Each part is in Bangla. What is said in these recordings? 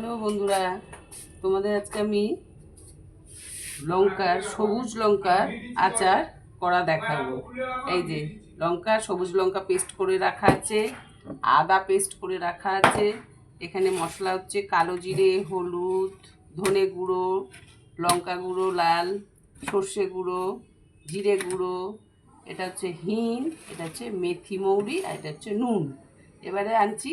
হ্যালো বন্ধুরা, তোমাদের আজকে আমি সবুজ লঙ্কার আচার করা দেখাবো। এই যে সবুজ লঙ্কা পেস্ট করে রাখা আছে, আদা পেস্ট করে রাখা আছে। এখানে মশলা হচ্ছে কালো জিরে, হলুদ, ধনে গুঁড়ো, লঙ্কা গুঁড়ো লাল, সর্ষে গুঁড়ো, জিরে গুঁড়ো, এটা হচ্ছে হিং, এটা হচ্ছে মেথি মৌরি, আর এটা হচ্ছে নুন। এবারে আনছি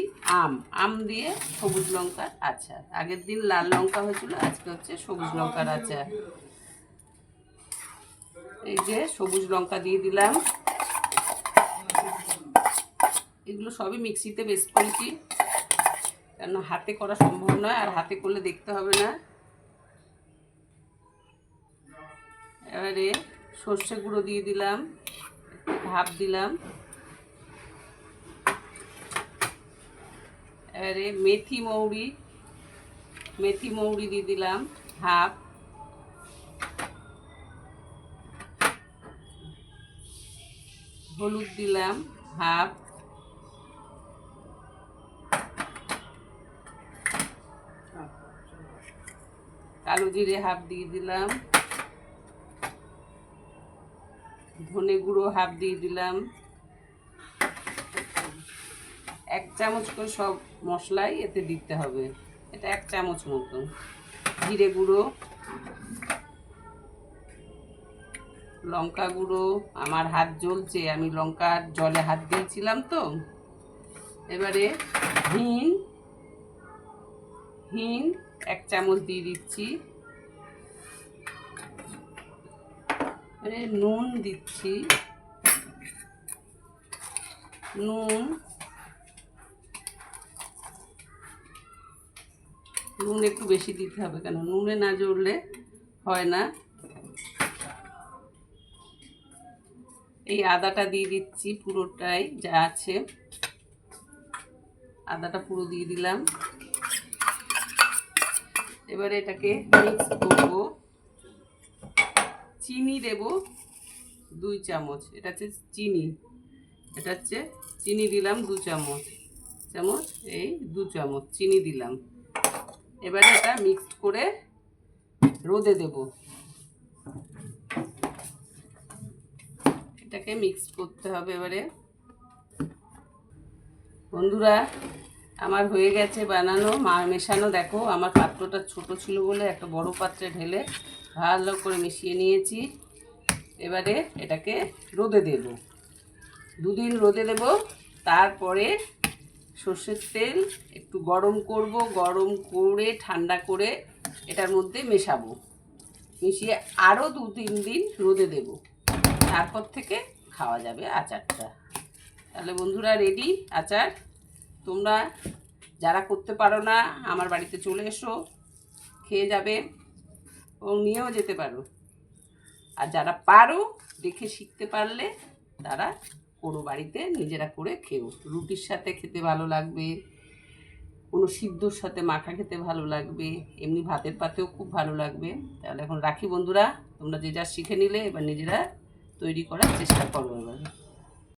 আম দিয়ে সবুজ লঙ্কার আচার। আগের দিন লাল লঙ্কা হয়েছিল, আজকে হচ্ছে সবুজ লঙ্কার আচার। এই যে সবুজ লঙ্কা দিয়ে দিলাম, এগুলো সবই মিক্সিতে পেস্ট করেছি, কেন হাতে করা সম্ভব নয়, আর হাতে করলে দেখতে হবে না। এবারে সর্ষে গুঁড়ো দিয়ে দিলাম, ভাপ দিলাম। এবারে মেথি মৌরি দিয়ে দিলাম হাফ, হলুদ দিলাম হাফ, কালো জিরে হাফ দিয়ে দিলাম, ধনে গুঁড়ো হাফ দিয়ে দিলাম। 1 চামচ করে সব মশলাই এতে দিতে হবে, এটা 1 চামচ মতো। জিরে গুঁড়ো, লঙ্কা গুঁড়ো, আমার হাত জ্বলছে, আমি লঙ্কার জলে হাত দিয়েছিলাম তো। এবারে হিং 1 চামচ দিয়ে দিচ্ছি। এবারে নুন দিচ্ছি, নুন একটু বেশি দিতে হবে, কেন নুনে না জ্বললে হয় না। এই আদাটা দিয়ে দিচ্ছি, পুরোটাই যা আছে আদাটা পুরো দিয়ে দিলাম। এবারে এটাকে মিক্স করব। চিনি দেব 2 চামচ, এটা হচ্ছে চিনি দিলাম 2 চামচ, এই 2 চামচ চিনি দিলাম। এবারে এটা মিক্সড করে রোদে দেব। এটাকে মিক্স করতে হবে। এবারে বন্ধুরা, আমার হয়ে গেছে বানানো মেশানো। দেখো, আমার পাত্রটা ছোট ছিল বলে একটা বড় পাত্রে ঢেলে ভালো করে মিশিয়ে নিয়েছি। এবারে এটাকে রোদে দেব, 2 দিন রোদে দেব। তারপরে সর্ষের তেল একটু গরম করব, গরম করে ঠান্ডা করে এটার মধ্যে মেশাবো, মিশিয়ে আরও 2-3 দিন রোদে দেব। তারপর থেকে খাওয়া যাবে আচারটা। তাহলে বন্ধুরা, রেডি আচার। তোমরা যারা করতে পারো না, আমার বাড়িতে চলে এসো, খেয়ে যাবে এবং নিয়েও যেতে পারো। আর যারা পারো, দেখে শিখতে পারলে তারা করো বাড়িতে, নিজেরা করে খেও। রুটির সাথে খেতে ভালো লাগবে, কোনো সিদ্ধর সাথে মাখা খেতে ভালো লাগবে, এমনি ভাতের পাতেও খুব ভালো লাগবে। তাহলে এখন রাখি বন্ধুরা, তোমরা যে যা শিখে নিলে, এবার নিজেরা তৈরি করার চেষ্টা করো এবার।